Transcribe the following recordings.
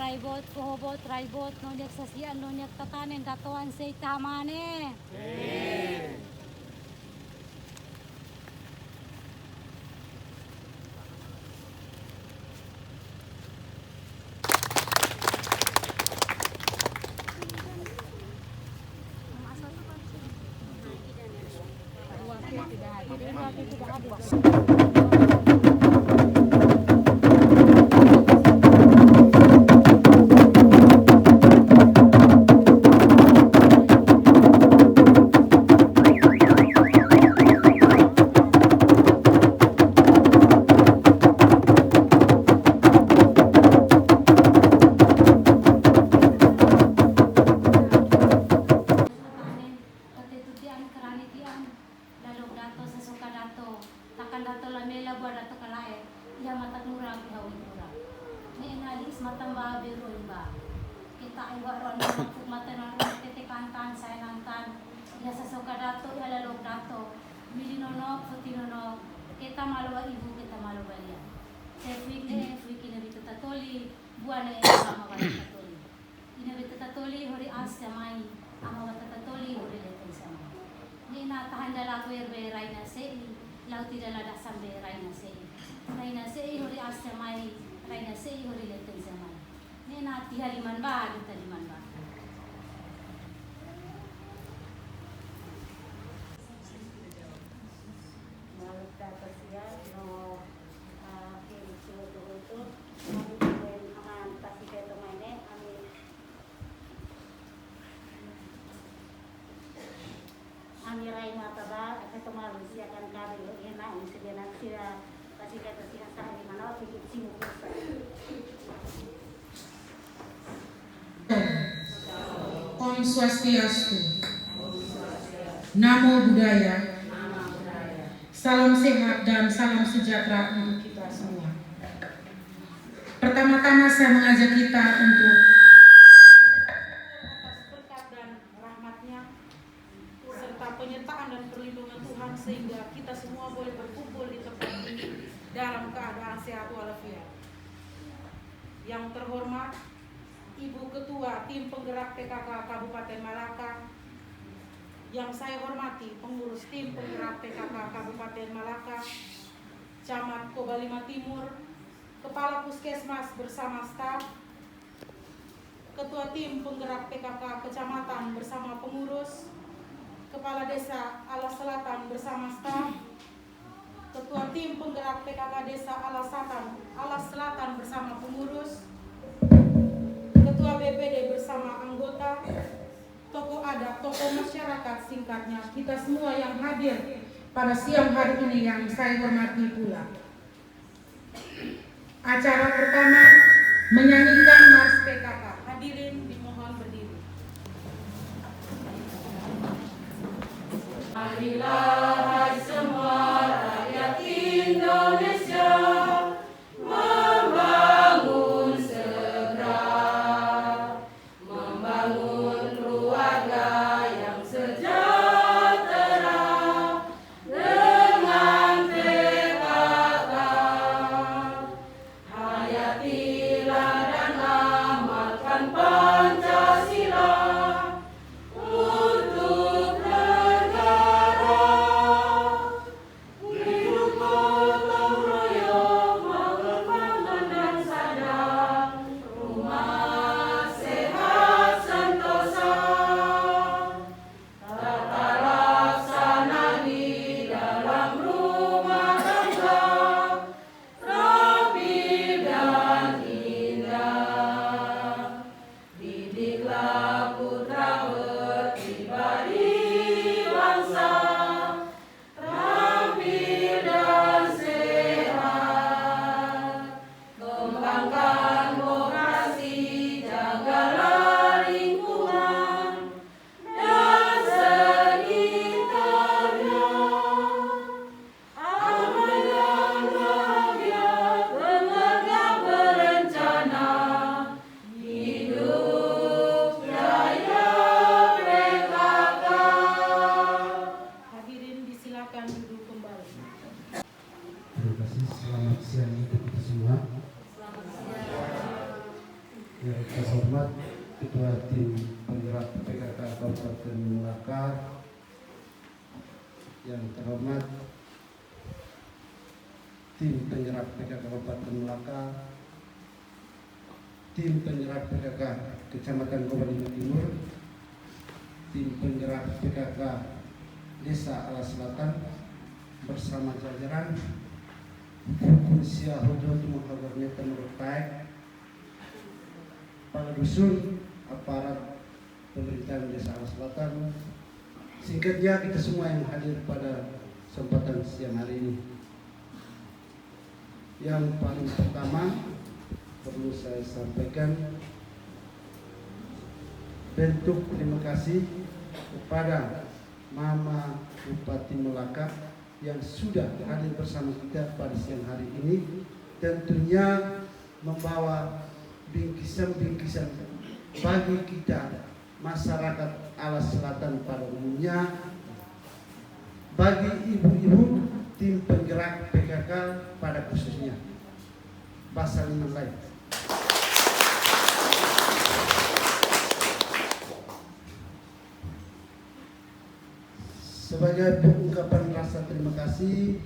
raibot, pohobot, raibot, nonyak sasian, nonyak tatanen, datuan seitamane. Kita iwa ron mapuk mata non tete kantan saya nantan ya sasoka dato ya lalok dato milinono futinono kita malwa ibu kita malwa dia sefik ina bitu tatoli buana sama wala tatoli ina bitu tatoli hori asya mai ama wata tatoli hori leten sama ni na tahan dala ko yerbe raina sei lauti dala dasam be raina sei hori asya mai raina sei hori leten sama ni na tihaliman ba taliman ba malukta pasia no ke itu kami aman pasti kita maine ami raina tada kita malusia kan kami ina insiden sia pasti kita sia sa di mana pikir simu kusa. Om Swastiastu. Namo Buddhaya. Salam sehat dan salam sejahtera untuk kita semua. Pertama-tama saya mengajak kita untuk atas berkat dan rahmatnya serta penyertaan dan perlindungan Tuhan sehingga kita semua boleh berkumpul di tempat ini dalam keadaan sehat walafiat. Yang terhormat Ibu Ketua Tim Penggerak PKK Kabupaten Malaka, yang saya hormati pengurus Tim Penggerak PKK Kabupaten Malaka, Camat Kobalima Timur, Kepala Puskesmas bersama staf, Ketua Tim Penggerak PKK Kecamatan bersama pengurus, Kepala Desa Alas Selatan bersama staf, Ketua Tim Penggerak PKK Desa Alas Selatan bersama pengurus, Ketua BPD bersama anggota, tokoh adat, tokoh masyarakat, singkatnya kita semua yang hadir pada siang hari ini yang saya hormati pula. Acara pertama menyanyikan Mars PKK. Hadirin dimohon berdiri. Marilah semua rakyat Indonesia membangun keluarga yang sejahtera dengan PKK. Hayatilah dan Yang terhormat Ketua Tim Penggerak PKK Kabupaten Melaka, yang terhormat Tim Penggerak PKK Kabupaten Melaka, Tim Penggerak PKK Kecamatan Kobalima Timur, Tim Penggerak PKK Desa Alas Selatan bersama jajaran Fungsia Hudud Muhawarneta Merupaik, para dusun, aparat pemerintahan Desa Alas Selatan, singkatnya kita semua yang hadir pada kesempatan siang hari ini. Yang paling pertama perlu saya sampaikan bentuk terima kasih kepada Mama Bupati Melaka yang sudah hadir bersama kita pada siang hari ini, tentunya membawa bingkisan-bingkisan bagi kita masyarakat Alas Selatan pada umumnya, bagi ibu-ibu tim penggerak PKK pada khususnya. Pasal 5 lain. Sebagai pengungkapan rasa terima kasih,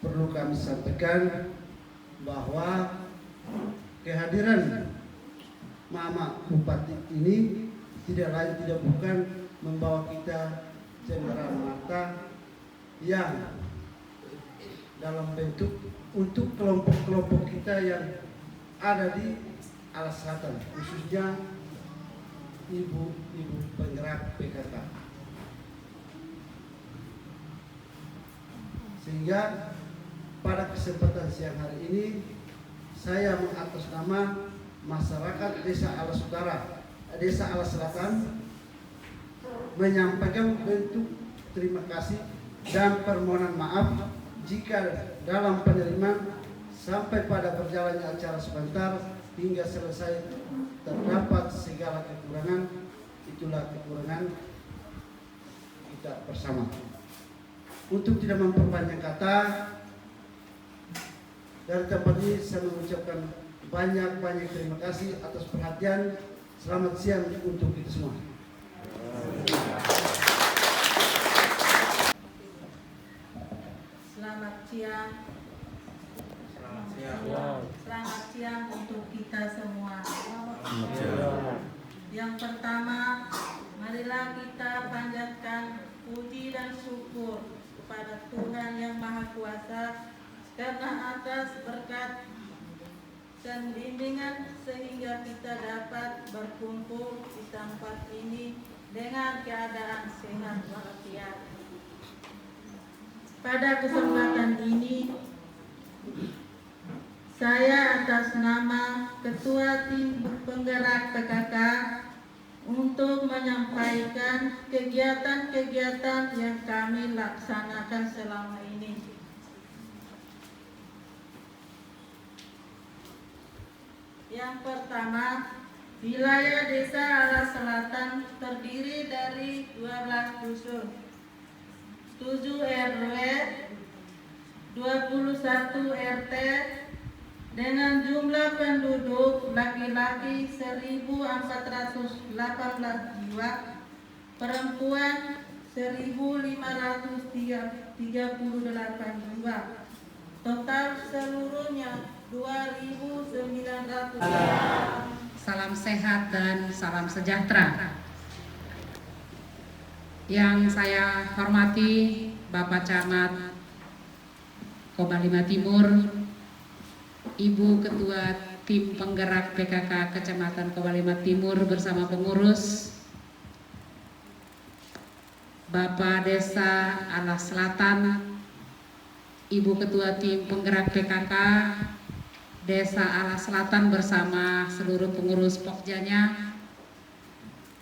perlu kami sampaikan bahwa kehadiran Mama Bupati ini tidak lain tidak bukan membawa kita cendera mata yang dalam bentuk untuk kelompok-kelompok kita yang ada di Alas Selatan, khususnya ibu-ibu penggerak PKK. Sehingga pada kesempatan siang hari ini saya mengatas nama masyarakat Desa Alas Utara, Desa Alas Selatan menyampaikan bentuk terima kasih dan permohonan maaf jika dalam penerimaan sampai pada berjalannya acara sebentar hingga selesai terdapat segala kekurangan. Itulah kekurangan kita bersama. Untuk tidak memperpanjang kata, dari tempat ini saya mengucapkan banyak-banyak terima kasih atas perhatian. Selamat siang untuk kita semua. Selamat siang. Selamat siang untuk kita semua. Yang pertama, marilah kita panjatkan puji dan syukur kepada Tuhan Yang Maha Kuasa karena atas berkat dan bimbingan sehingga kita dapat berkumpul di tempat ini dengan keadaan sehat walafiat. Pada kesempatan ini, saya atas nama Ketua Tim Penggerak PKK untuk menyampaikan kegiatan-kegiatan yang kami laksanakan selama ini. Yang pertama, wilayah Desa Alas Selatan terdiri dari 12 dusun, 7 RW, 21 RT, dengan jumlah penduduk laki-laki 1.418 jiwa, perempuan 1.538 jiwa, total seluruhnya 2.900. Salam sehat dan salam sejahtera. Yang saya hormati Bapak Camat Kobalima Timur, Ibu Ketua Tim Penggerak PKK Kecamatan Kobalima Timur bersama pengurus, Bapak Desa Alas Selatan, Ibu Ketua Tim Penggerak PKK Desa Alas Selatan bersama seluruh pengurus Pokjanya,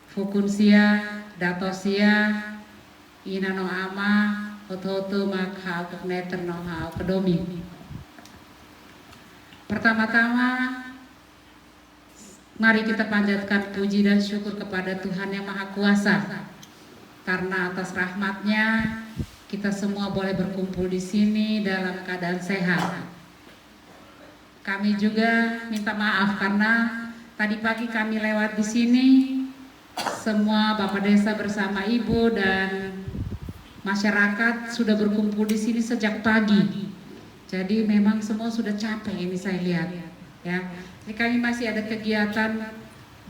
Fukunsia, Datosia, Inano Ama, Hoto Makha Neter Noha Kedomi. Pertama-tama, mari kita panjatkan puji dan syukur kepada Tuhan Yang Maha Kuasa, karena atas rahmat-Nya kita semua boleh berkumpul di sini dalam keadaan sehat. kami juga minta maaf karena tadi pagi kami lewat di sini, semua Bapak Desa bersama Ibu dan masyarakat sudah berkumpul di sini sejak pagi. Jadi memang semua sudah capek ini saya lihat, ya. Jadi kami masih ada kegiatan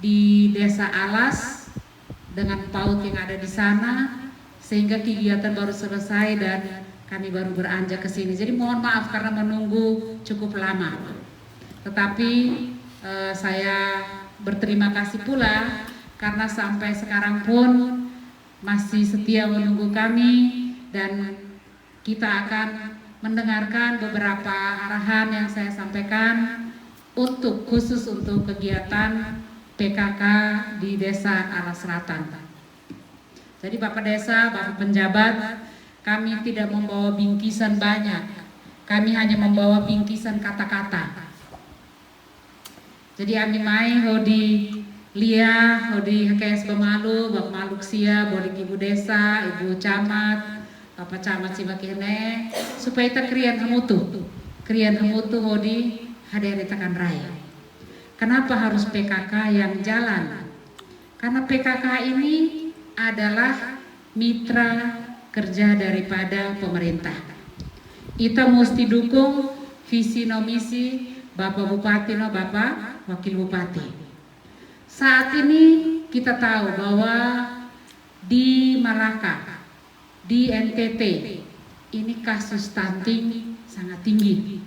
di Desa Alas dengan PAUD yang ada di sana, sehingga kegiatan baru selesai dan kami baru beranjak ke sini. Jadi mohon maaf karena menunggu cukup lama. Tetapi saya berterima kasih pula karena sampai sekarang pun masih setia menunggu kami dan kita akan mendengarkan beberapa arahan yang saya sampaikan khusus untuk kegiatan PKK di Desa Alas Selatan. Jadi Bapak Desa, Bapak Penjabat, kami tidak membawa bingkisan banyak. Kami hanya membawa bingkisan kata-kata. Jadi kami mai hodi lia, hodi HKS Bemalu, Bapak Maluk Sia, bodik Ibu Desa, Ibu Camat, Bapak Camat Simakene, supaya kita krian hamutu hodi hadir tekan raya. Kenapa harus PKK yang jalan? Karena PKK ini adalah mitra kerja daripada pemerintah. Kita mesti dukung visi no misi Bapak Bupati no Bapak Wakil Bupati. Saat ini kita tahu bahwa di Malaka, di NTT, ini kasus stunting sangat tinggi.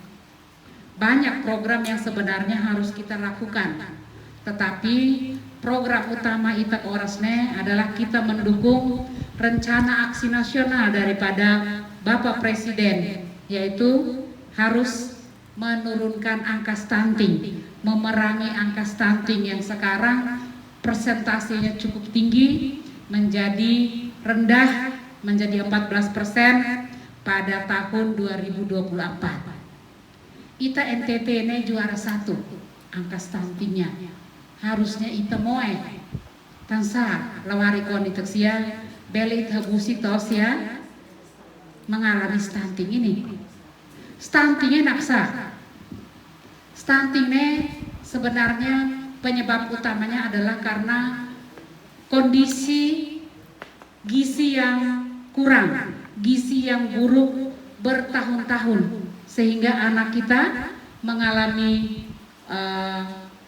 Banyak program yang sebenarnya harus kita lakukan, tetapi program utama ITA Orasne adalah kita mendukung rencana aksi nasional daripada Bapak Presiden, yaitu harus menurunkan angka stunting, memerangi angka stunting yang sekarang persentasenya cukup tinggi menjadi rendah menjadi 14% pada tahun 2024. ITA NTT ini juara 1 angka stuntingnya. Harusnya ita moe tansa lawari koni teksia beli habusi tos ya mengalami stunting ini. Stuntingnya naksa. Stuntingnya sebenarnya penyebab utamanya adalah karena kondisi gizi yang kurang, gizi yang buruk bertahun-tahun, sehingga anak kita mengalami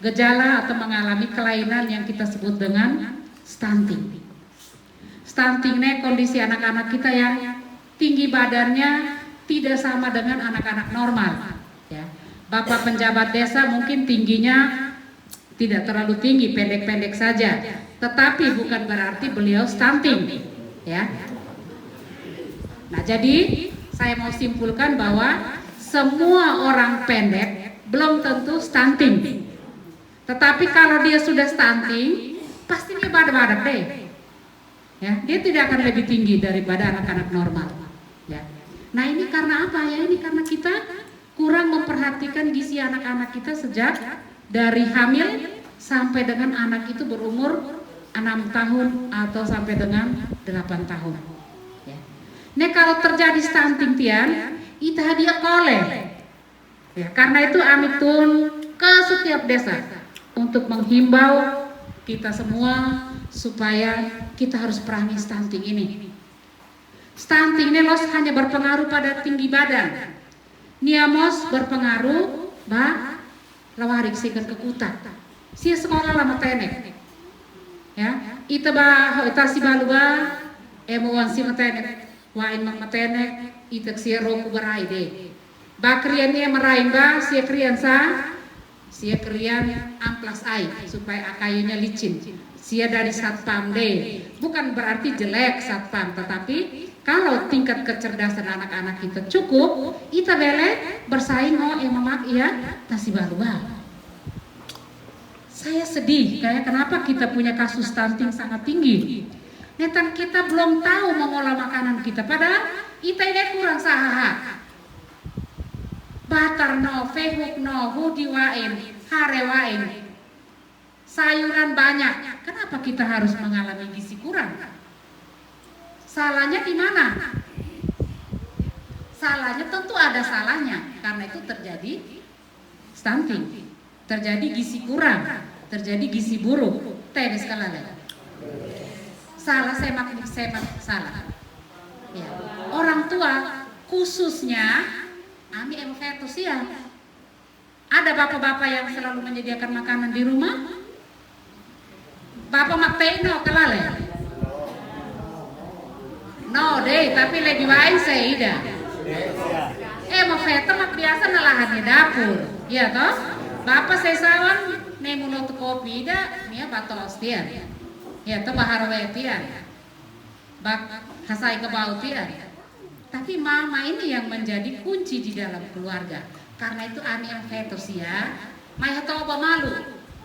gejala atau mengalami kelainan yang kita sebut dengan stunting. Stunting ini kondisi anak-anak kita yang tinggi badannya tidak sama dengan anak-anak normal. Ya. Bapak penjabat desa mungkin tingginya tidak terlalu tinggi, pendek-pendek saja, tetapi bukan berarti beliau stunting. Ya. Nah, jadi saya mau simpulkan bahwa semua orang pendek belum tentu stunting. Tetapi kalau dia sudah stunting, pasti dia badak-badak deh. Ya, dia tidak akan lebih tinggi daripada anak-anak normal. Ya. Nah, ini karena apa ya? Ini karena kita kurang memperhatikan gizi anak-anak kita sejak dari hamil sampai dengan anak itu berumur 6 tahun atau sampai dengan 8 tahun. Ya. Nah, kalau terjadi stunting tian, itu hadiah koleh. Ya, karena itu amitun ke setiap desa untuk menghimbau kita semua supaya kita harus perangi stunting ini. Stunting ini los hanya berpengaruh pada tinggi badan. Niamos berpengaruh lawarik sikan kekutat. Sia sekolah lama tenek. Ya, ita si baluba emuan si matenek, wain mak matenek, ita sia roku berai de. Ba krian ni merain ba sia krian sia krian amplas ai supaya akayunya licin. Sia dari satpam de. Bukan berarti jelek satpam, tetapi kalau tingkat kecerdasan anak-anak kita cukup, kita boleh bersaing mamak iya tasi baluba. Saya sedih, kayak kenapa kita punya kasus stunting sangat tinggi. Netan kita belum tahu mengolah makanan kita, padahal kita ini kurang saha. Batar no, fehuk no, hudi wain, hare wain. Sayuran banyak, kenapa kita harus mengalami gizi kurang? Salahnya di mana? Salahnya tentu ada salahnya, karena itu terjadi stunting, terjadi gizi kurang, terjadi gizi buruk. Teh sekali lagi. Salah semak salah. Ya. Orang tua khususnya ami fetus ya. Ada bapak-bapak yang selalu menyediakan makanan di rumah. Bapak Makteno kelale. No deh, tapi lebih baik saya ida. Fetus mak biasa nalahan di dapur, ya toh? Bapak saya sawan nemuno kopi ida, nia batos tian. Ya toh baharwe tian. Bak hasai ke bau tian. Tapi mama ini yang menjadi kunci di dalam keluarga. Karena itu ani yang fetus ya, maya coba malu,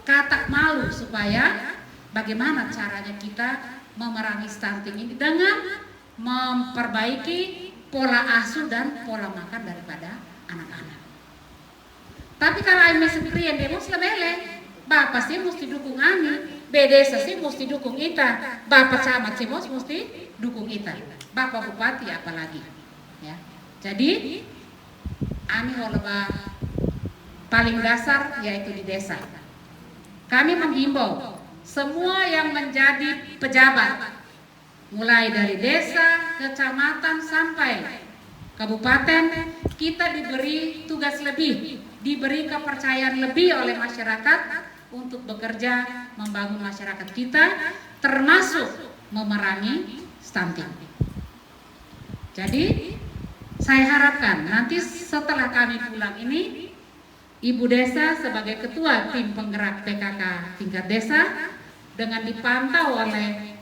katak malu supaya bagaimana caranya kita memerangi stunting ini dengan memperbaiki pola asuh dan pola makan daripada anak-anak. Tapi kalau ami sekalian dia mesti lebele, bapak sih mesti dukung ani, bedesa sih mesti dukung ita, bapak camat sih mesti dukung ita, bapak bupati apalagi, ya. Jadi ami holba paling dasar yaitu di desa. Kami menghimbau semua yang menjadi pejabat, mulai dari desa, kecamatan sampai kabupaten, kita diberi tugas lebih, diberi kepercayaan lebih oleh masyarakat untuk bekerja membangun masyarakat kita, termasuk memerangi stunting. Jadi saya harapkan nanti setelah kami pulang ini, Ibu Desa sebagai ketua tim penggerak PKK tingkat desa dengan dipantau oleh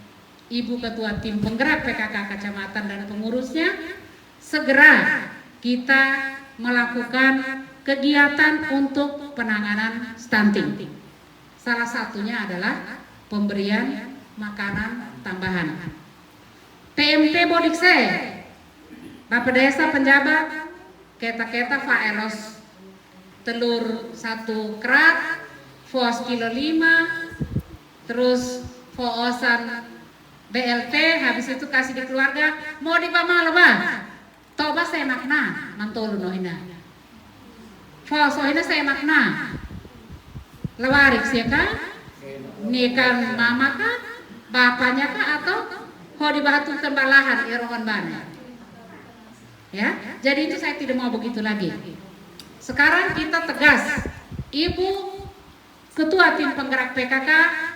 Ibu ketua tim penggerak PKK kecamatan dan pengurusnya, segera kita melakukan kegiatan untuk penanganan stunting. Salah satunya adalah pemberian makanan tambahan. PMT Bodikse, Bapak Desa penjabat, keta-keta faelos telur 1 kerat, fos kilo 5, terus foosan BLT, habis itu kasih di keluarga, mau dipamal bah, toba saya makna, mantulu nohina, fos ohina saya makna, lewarik sih kan, nikan mama kah, bapaknya kah, atau ho dibahatur tembalahan irohon bana. Ya, jadi itu saya tidak mau begitu lagi. Sekarang kita tegas, Ibu Ketua Tim Penggerak PKK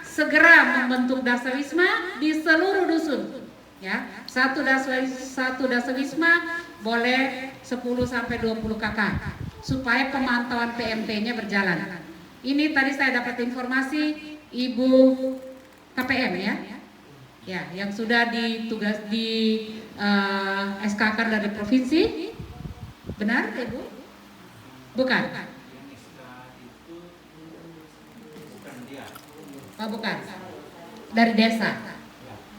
segera membentuk dasawisma di seluruh dusun. Ya, satu dasawisma boleh 10 sampai 20 KK supaya pemantauan PMT-nya berjalan. Ini tadi saya dapat informasi Ibu KPM ya. Ya, yang sudah ditugas di SK dari provinsi, benar Ibu? Bukan. Oh bukan, dari desa.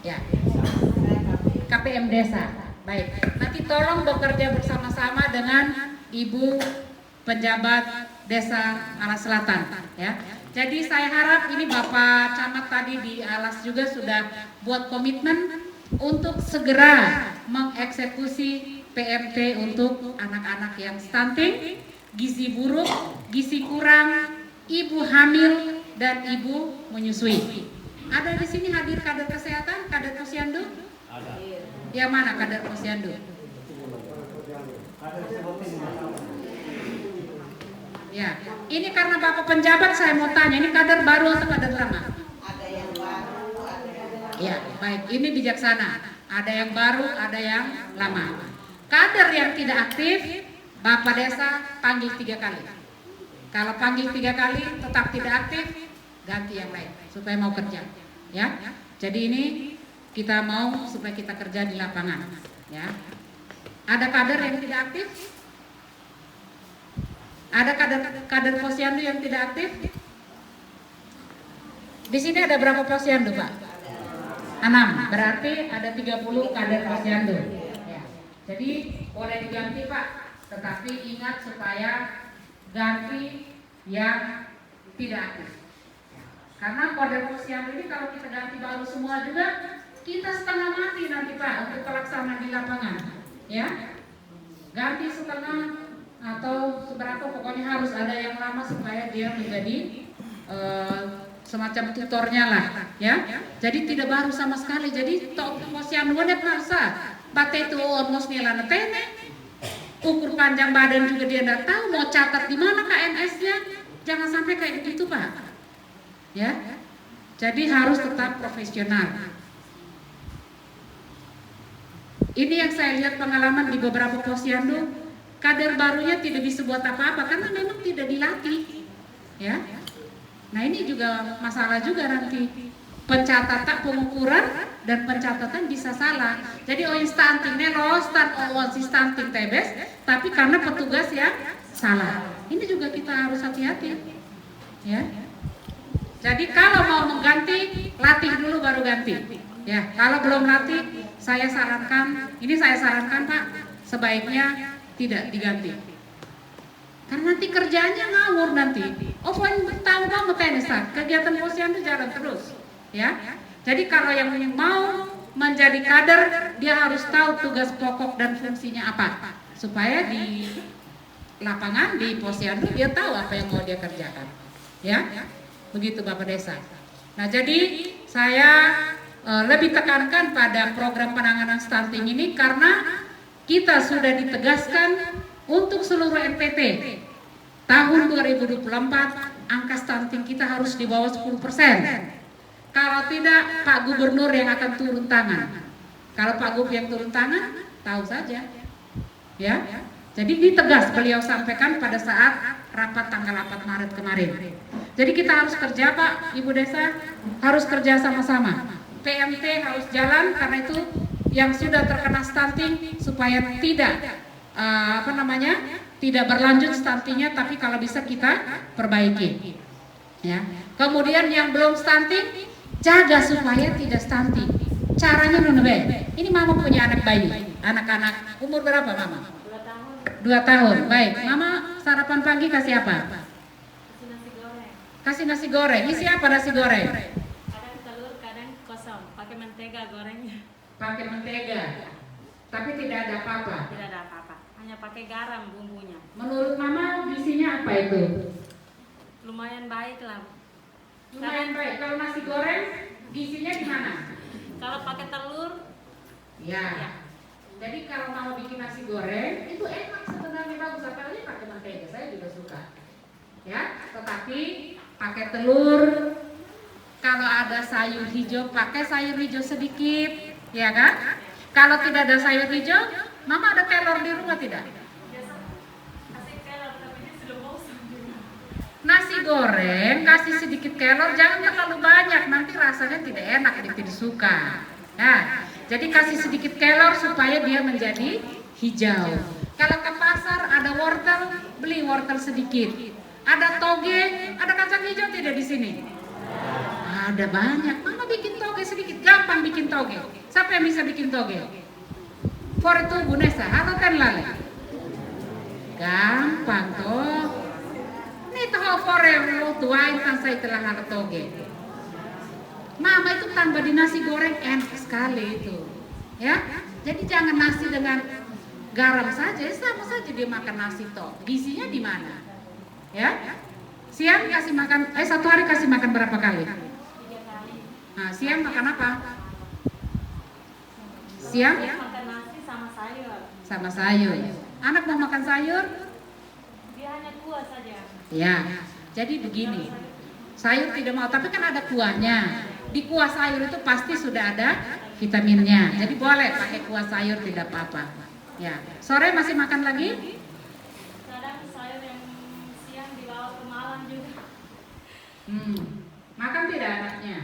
Ya, KPM desa. Baik. Nanti tolong bekerja bersama-sama dengan Ibu penjabat Desa Alas Selatan. Ya. Jadi saya harap ini Bapak Camat tadi di Alas juga sudah buat komitmen untuk segera mengeksekusi PMT untuk anak-anak yang stunting, gizi buruk, gizi kurang, ibu hamil, dan ibu menyusui. Ada di sini hadir kader kesehatan, kader posyandu? Ada. Yang mana kader posyandu? Ya, ini karena Bapak penjabat saya mau tanya, ini kader baru atau kader lama? Ada yang baru, ada yang lama. Ya, baik, ini bijaksana. Ada yang baru, ada yang lama. Kader yang tidak aktif, Bapak Desa panggil 3 kali. Kalau panggil 3 kali tetap tidak aktif, ganti yang lain supaya mau kerja. Ya, jadi ini kita mau supaya kita kerja di lapangan. Ya, ada kader yang tidak aktif? Ada kader posyandu yang tidak aktif? Di sini ada berapa posyandu, Pak? 6. Berarti ada 30 kader posyandu. Ya. Jadi boleh diganti, Pak. Tetapi ingat supaya ganti yang tidak aktif. Karena kader posyandu ini kalau kita ganti baru semua juga, kita setengah mati nanti, Pak, untuk pelaksanaan di lapangan. Ya, ganti setengah atau seberapa, pokoknya harus ada yang lama supaya dia menjadi semacam tutornya lah, ya. Jadi tidak baru sama sekali. Jadi posyandu net masa bate itu omos nilana tene, ukur panjang badan juga dia tidak tahu, mau catat di mana KNS-nya. Jangan sampai kayak begitu, Pak. Ya. Jadi harus tetap profesional. Ini yang saya lihat pengalaman di beberapa posyandu, kader barunya tidak bisa buat apa-apa karena memang tidak dilatih, ya. Nah ini juga masalah juga nanti, pencatatan, pengukuran dan pencatatan bisa salah. Jadi stunting nelostan, si stunting tebes, tapi karena petugas yang salah. Ini juga kita harus hati-hati, ya. Jadi kalau mau mengganti, latih dulu baru ganti. Ya, kalau belum latih, saya sarankan Pak, sebaiknya tidak diganti. Karena nanti kerjanya ngawur nanti. Oh, poin tahu banget tenesan, kegiatan posyandu jalan terus, ya. Jadi kalau yang mau menjadi kader, dia harus tahu tugas pokok dan fungsinya apa, supaya di lapangan di posyandu dia tahu apa yang mau dia kerjakan, ya. Begitu Bapak Desa. Nah, jadi saya lebih tekankan pada program penanganan stunting ini karena kita sudah ditegaskan untuk seluruh NTT tahun 2024 angka stunting kita harus di bawah 10%. Kalau tidak, Pak Gubernur yang akan turun tangan. Kalau Pak Gub yang turun tangan, tahu saja, ya. Jadi ini tegas beliau sampaikan pada saat rapat tanggal 4 Maret kemarin. Jadi kita harus kerja, Pak, Ibu Desa, harus kerja sama-sama. PMT harus jalan karena itu yang sudah terkena stunting supaya tidak tidak berlanjut stuntingnya, tapi kalau bisa kita perbaiki, ya. Kemudian yang belum stunting jaga supaya tidak stunting. Caranya nunebe. Ini Mama punya anak bayi, anak-anak umur berapa Mama? 2 tahun. Baik, Mama sarapan pagi kasih apa? Kasih nasi goreng. Kasih nasi goreng. Isi apa nasi goreng? Kadang telur, kadang kosong. Pakai mentega gorengnya. Pakai mentega. Tapi tidak ada apa-apa. Tidak ada apa-apa. Hanya pakai garam bumbunya. Menurut Mama gizinya apa itu? Lumayan baik lah. Lumayan baik. Kalau nasi goreng gizinya gimana? Kalau pakai telur, Ya. ya. Jadi kalau mau bikin nasi goreng itu enak sebenarnya, bagus, apalagi pakai mentega, saya juga suka. Ya, tetapi pakai telur, kalau ada sayur hijau pakai sayur hijau sedikit, ya kan? Kalau tidak ada sayur hijau, Mama ada telur di rumah tidak? Biasa kasih kelor, tapi ini sudah bosan. Nasi goreng kasih sedikit kelor, jangan terlalu banyak, nanti rasanya tidak enak, tidak suka. Nah, jadi kasih sedikit kelor supaya dia menjadi hijau. Kalau ke pasar ada wortel, beli wortel sedikit. Ada toge, ada kacang hijau tidak di sini? Ada banyak. Mama bikin toge sedikit, gampang bikin toge. Siapa yang bisa bikin toge? For itu Bu Nesa, atau kan lale? Gampang toh. Ini tahu for yang tuain kan saya telah ada toge. Mama itu tambah di nasi goreng enak sekali itu, ya. Jadi jangan nasi dengan garam saja, sama saja dia makan nasi toh. Gizinya di mana? Ya. Siang kasih makan, satu hari kasih makan berapa kali? 3 kali. Nah, siang makan apa? Siang? Dia makan nasi sama sayur. Sama sayur. Anak mau makan sayur? Dia hanya kuah saja. Ya. Jadi begini, sayur tidak mau, tapi kan ada kuahnya. Di kuah sayur itu pasti sudah ada vitaminnya. Jadi boleh pakai kuah sayur, tidak apa-apa. Ya. Sore masih makan lagi? Kadang sayur yang siang dibawa ke malam juga. Makan tidak anaknya?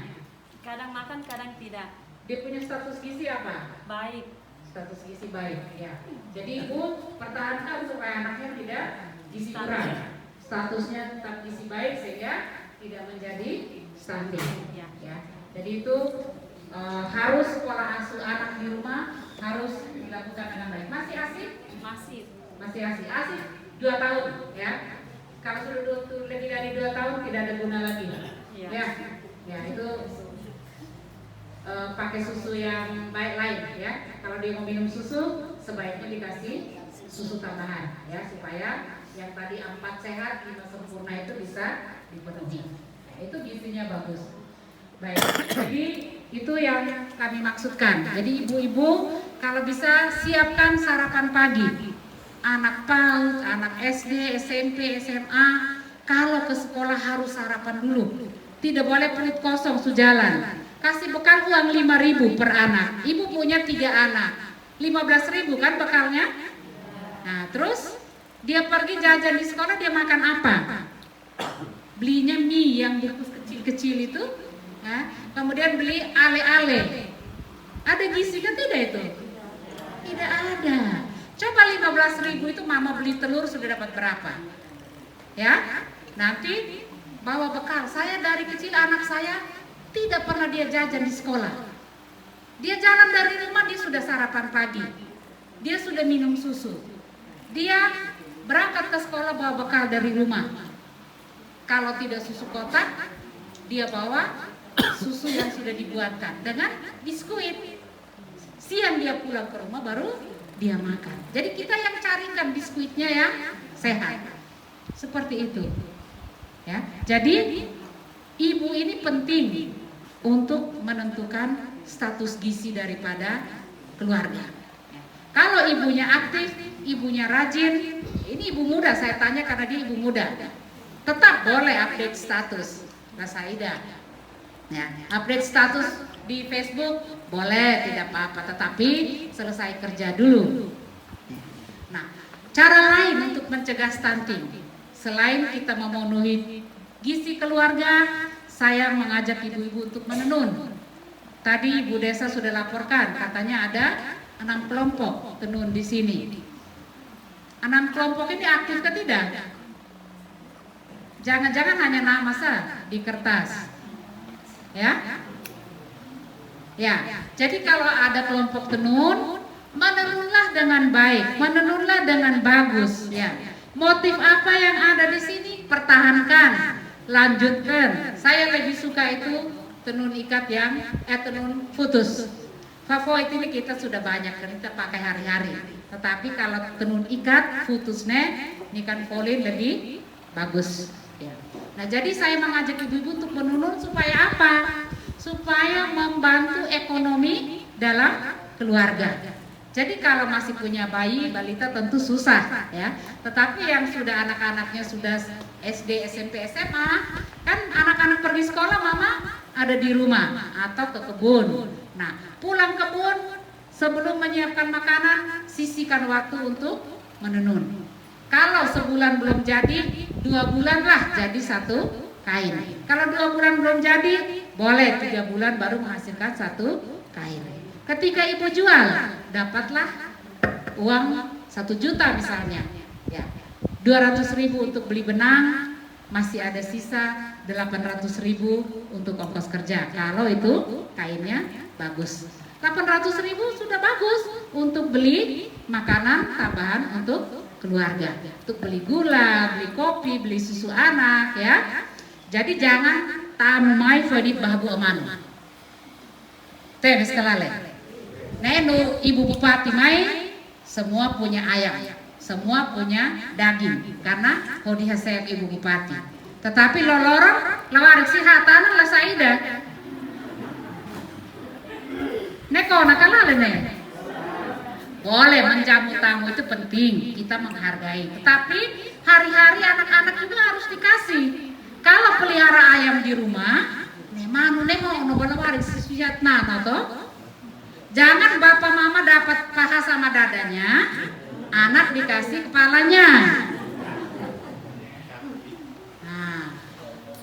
Kadang makan, kadang tidak. Dia punya status gizi apa? Baik. Status gizi baik, ya. Jadi ibu pertahankan supaya anaknya tidak gizi kurang. Statusnya tetap gizi baik sehingga tidak menjadi stunting. Ya. Ya. Jadi itu harus pola asuh anak di rumah harus dilakukan dengan baik. Masih asik? Masih asik. Asik 2 tahun, ya. Kalau sudah lebih dari 2 tahun tidak ada guna lagi. Iya. Ya itu pakai susu yang baik lain, ya. Kalau dia mau minum susu sebaiknya dikasih susu tambahan ya, supaya yang tadi 4 sehat 5 sempurna itu bisa dipenuhi. Nah, itu gizinya bagus. Baik, jadi itu yang kami maksudkan. Jadi ibu-ibu kalau bisa siapkan sarapan pagi. Anak PAUD, anak SD, SMP, SMA, kalau ke sekolah harus sarapan dulu. Tidak boleh perut kosong sejalan. Kasih bekal uang 5.000 per anak. Ibu punya 3 anak, 15.000 kan bekalnya. Nah terus dia pergi jajan di sekolah, dia makan apa? Belinya mie yang bungkus kecil-kecil itu, ya. Kemudian beli ale-ale. Ada gizi kan tidak itu? Tidak ada. Coba 15.000 itu mama beli telur sudah dapat berapa? Ya, nanti bawa bekal. Saya dari kecil anak saya tidak pernah dia jajan di sekolah. Dia jalan dari rumah, dia sudah sarapan pagi. Dia sudah minum susu. Dia berangkat ke sekolah bawa bekal dari rumah. Kalau tidak susu kotak, dia bawa susu yang sudah dibuatkan dengan biskuit. Siang dia pulang ke rumah baru dia makan. Jadi kita yang carikan biskuitnya yang sehat. Seperti itu. Ya. Jadi ibu ini penting untuk menentukan status gizi daripada keluarga. Kalau ibunya aktif, ibunya rajin, ini ibu muda, saya tanya karena dia ibu muda. Tetap boleh update status, Mas Aida. Ya, update status di Facebook boleh, tidak apa-apa, tetapi selesai kerja dulu. Nah, cara lain untuk mencegah stunting, selain kita memenuhi gizi keluarga, saya mengajak ibu-ibu untuk menenun. Tadi Ibu Desa sudah laporkan, katanya ada 6 kelompok tenun di sini. 6 kelompok ini aktif ke tidak? Jangan-jangan hanya nama saja di kertas. Ya? Ya, jadi kalau ada kelompok tenun, menenunlah dengan baik, menenunlah dengan bagus. Ya, motif apa yang ada di sini pertahankan, lanjutkan. Saya lebih suka itu tenun ikat yang tenun putus. Favorit ini kita sudah banyak dan kita pakai hari-hari. Tetapi kalau tenun ikat putusnya, ini kan polin lebih bagus. Ya. Nah, jadi saya mengajak ibu-ibu untuk menenun supaya apa? Supaya membantu ekonomi dalam keluarga. Jadi kalau masih punya bayi, balita tentu susah ya. Tetapi yang sudah anak-anaknya sudah SD, SMP, SMA, kan anak-anak pergi sekolah, mama ada di rumah atau ke kebun. Nah, pulang kebun sebelum menyiapkan makanan, sisihkan waktu untuk menenun. Kalau sebulan belum jadi, 2 bulan lah jadi 1 kain. Kalau 2 bulan belum jadi, boleh 3 bulan baru menghasilkan 1 kain. Ketika ibu jual, dapatlah uang 1 juta misalnya. Ya, 200.000 untuk beli benang, masih ada sisa 800.000 untuk ongkos kerja. Kalau itu kainnya bagus. 800.000 sudah bagus untuk beli makanan tambahan untuk keluarga. Untuk beli gula, beli kopi, beli susu anak ya. Jadi jangan tamai fadit bahabu amanu. Teh sekalale. Nenu ibu bupati mai semua punya ayam, semua punya daging karena hodi hasayap ibu bupati. Tetapi lolorong lawarik si hatanan la saida. Neko nakalale ne. Boleh menjamu tamu itu penting, kita menghargai. Tetapi hari-hari anak-anak juga harus dikasih. Kalau pelihara ayam di rumah, nemanu nemo ono waris sisiat nana toh. Jangan bapak mama dapat paha sama dadanya, anak dikasih kepalanya. Nah,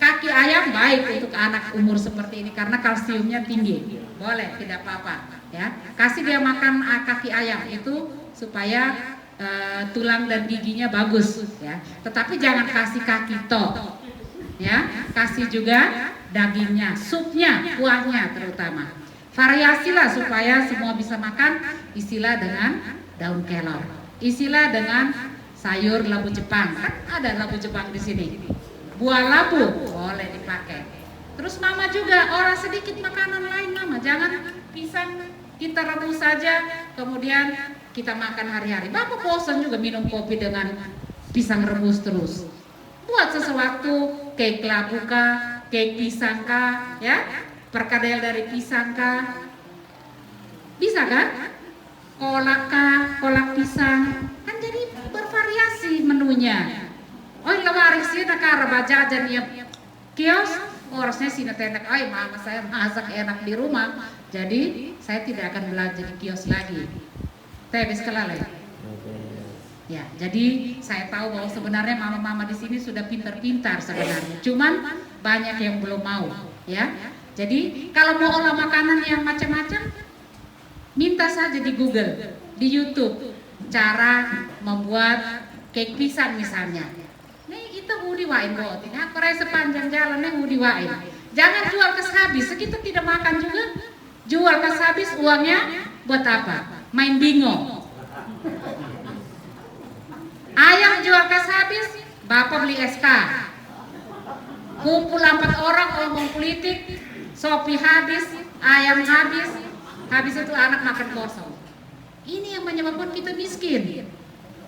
kaki ayam baik untuk anak umur seperti ini karena kalsiumnya tinggi. Boleh, tidak apa-apa. Ya, kasih dia makan kaki ayam itu supaya tulang dan giginya bagus. Ya, tetapi jangan kasih kaki toh. Ya, kasih juga dagingnya, supnya, kuahnya terutama. Variasilah supaya semua bisa makan. Isilah dengan daun kelor, isilah dengan sayur labu Jepang. Kan ada labu Jepang di sini. Buah labu boleh dipakai. Terus mama juga orang sedikit makanan lain mama. Jangan pisang kita rebus saja, kemudian kita makan hari-hari. Bapak bosan juga minum kopi dengan pisang rebus terus. Buat sesuatu, cake labuka, cake pisangka, ya, perkedel dari pisangka, bisa kan? Kolak pisang, kan jadi bervariasi menunya. Oh, lawaris sih nak baca aja nih kios, orangnya sih netenek, ay mama saya masak enak di rumah, jadi saya tidak akan belanja di kios lagi. Tebes kelalai. Ya, jadi saya tahu bahwa sebenarnya mama-mama di sini sudah pintar-pintar sebenarnya. Cuman banyak yang belum mau, ya. Jadi kalau mau olah makanan yang macam-macam, minta saja di Google, di YouTube, cara membuat cake pisang misalnya. Nih kita budi wain buat ini. Aku rasa sepanjang jalan nih budi wain. Jangan jual kas habis, kita tidak makan juga. Jual kas habis, uangnya buat apa? Main bingo. Ayam jual kas habis, bapak beli SK. Kumpul 4 orang ngomong politik, sopi habis, ayam habis itu anak makan kosong. Ini yang menyebabkan kita miskin.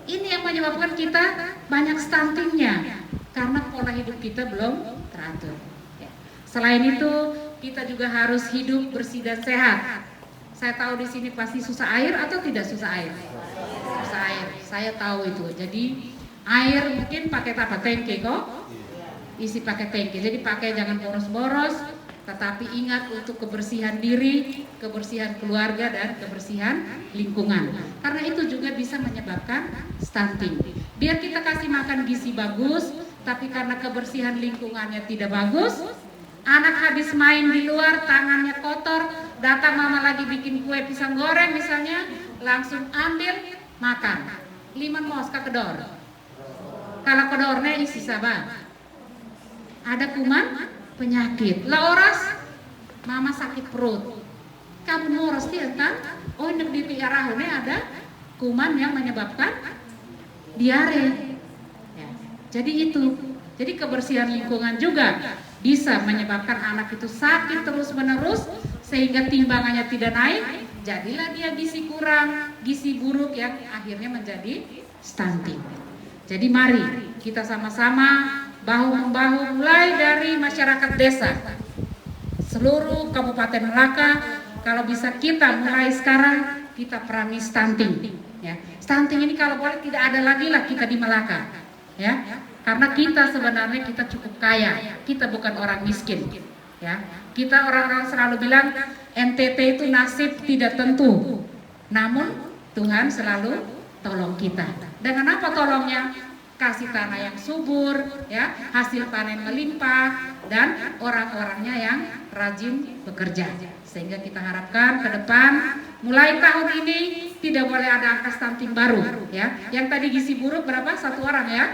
Ini yang menyebabkan kita banyak stuntingnya, karena pola hidup kita belum teratur. Selain itu, kita juga harus hidup bersih dan sehat. Saya tahu di sini pasti susah air atau tidak susah air? Susah air, saya tahu itu. Jadi air mungkin pakai apa? Tangki kok? Isi pakai tangki. Jadi pakai jangan boros-boros, tetapi ingat untuk kebersihan diri, kebersihan keluarga, dan kebersihan lingkungan. Karena itu juga bisa menyebabkan stunting. Biar kita kasih makan gizi bagus, tapi karena kebersihan lingkungannya tidak bagus, anak habis main di luar, tangannya kotor, datang mama lagi bikin kue pisang goreng misalnya, langsung ambil, makan. Liman mos ka kedor. Kalau kedornya isi sabah. Ada kuman penyakit. Lah oras, mama sakit perut. Kamu moros dia kan? Oh, nek di piarahune ada kuman yang menyebabkan diare. Ya. Jadi itu. Jadi kebersihan lingkungan juga bisa menyebabkan anak itu sakit terus-menerus sehingga timbangannya tidak naik, jadilah dia gizi kurang, gizi buruk yang akhirnya menjadi stunting. Jadi mari kita sama-sama bahu-membahu mulai dari masyarakat desa, seluruh Kabupaten Melaka, kalau bisa kita mulai sekarang kita perangi stunting. Ya. Stunting ini kalau boleh tidak ada lagi lah kita di Melaka, ya. Karena kita sebenarnya kita cukup kaya, kita bukan orang miskin. Ya, kita orang-orang selalu bilang NTT itu nasib tidak tentu, namun Tuhan selalu tolong kita. Dengan apa tolongnya? Kasih tanah yang subur, ya, hasil panen melimpah, dan orang-orangnya yang rajin bekerja. Sehingga kita harapkan ke depan, mulai tahun ini tidak boleh ada angka stunting baru, ya. Yang tadi gizi buruk berapa? 1 orang, ya.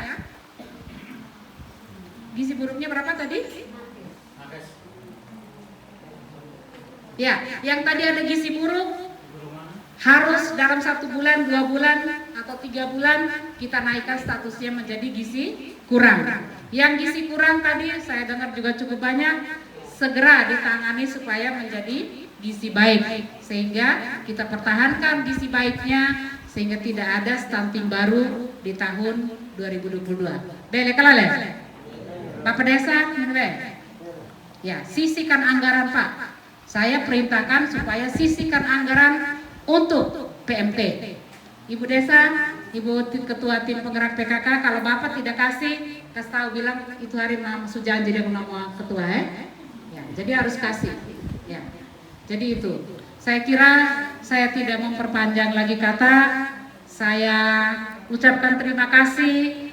Gizi buruknya berapa tadi? Ya, yang tadi ada gizi buruk harus dalam 1 bulan, 2 bulan, atau 3 bulan kita naikkan statusnya menjadi gizi kurang. Yang gizi kurang tadi saya dengar juga cukup banyak, segera ditangani supaya menjadi gizi baik, sehingga kita pertahankan gizi baiknya sehingga tidak ada stunting baru di tahun 2022. Bele kalale. Bapak Desa, ya, sisihkan anggaran Pak. Saya perintahkan supaya sisihkan anggaran untuk PMP. Ibu Desa, Ibu Ketua Tim Penggerak PKK, kalau Bapak tidak kasih tahu bilang itu hari Mama Sujanji dia nama ketua, ya. Jadi harus kasih. Ya. Jadi itu. Saya kira saya tidak memperpanjang lagi kata. Saya ucapkan terima kasih